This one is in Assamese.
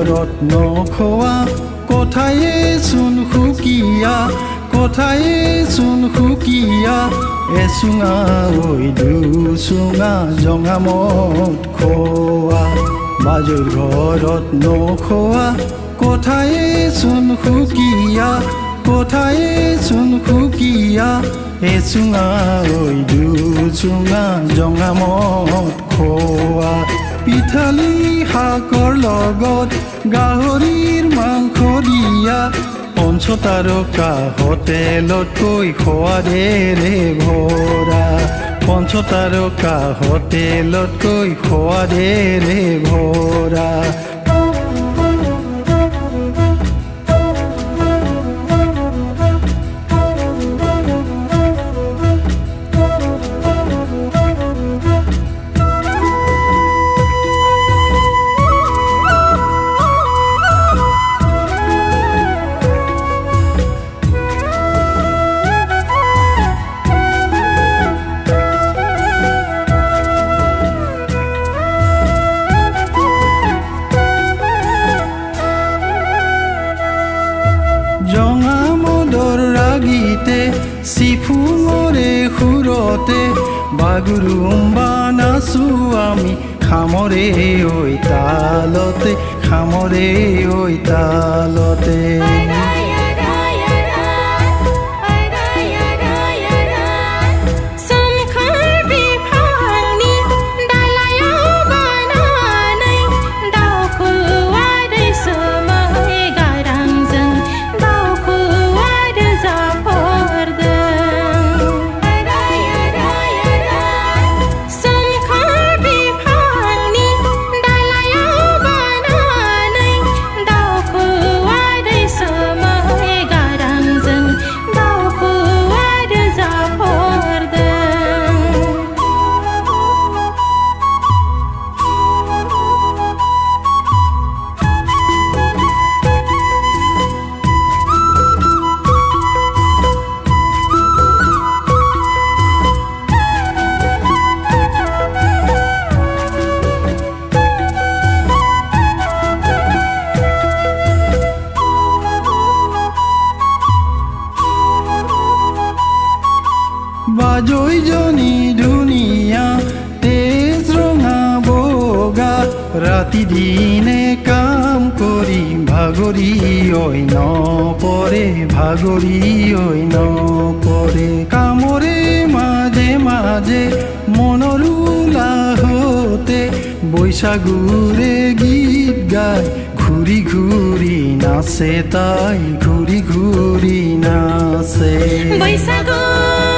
ঘৰত নখোৱা কথায়ে চোন সুকীয়া কথায়ে চোন সুকীয়া এচুঙা ঐ দুচুঙা জঙামত খোৱা বাজৈৰ ঘৰত নখোৱা কথায়ে চোন সুকীয়া কথায়ে চোন সুকীয়া এচুঙা ঐ দুচুঙা জঙামত খোৱা পিঠালি শাকৰ লগত গাহৰিৰ মাংস দিয়া পঞ্চতাৰকা হোটেলতকৈ সোৱাদেৰে ভৰা পঞ্চতাৰকা হোটেলতকৈ সোৱাদেৰে ভৰা জঙামদৰ ৰাগীতে চিফুঙৰে সুৰতে বাগুৰুম্বা নাচো আমি খামৰে ঐ তালতে খামৰে ঐ তালতে বাজৈজনী ধুনীয়া তেজ ৰঙা বগা ৰাতি দিনে কাম কৰি ভাগৰি ঐ নপৰে ভাগৰি ঐ নপৰে কামৰে মাজে মাজে মনৰো লাহতে বৈশাগুৰে গীত গাই ঘূৰি ঘূৰি নাচে তাই ঘূৰি ঘূৰি নাচে বৈশাগু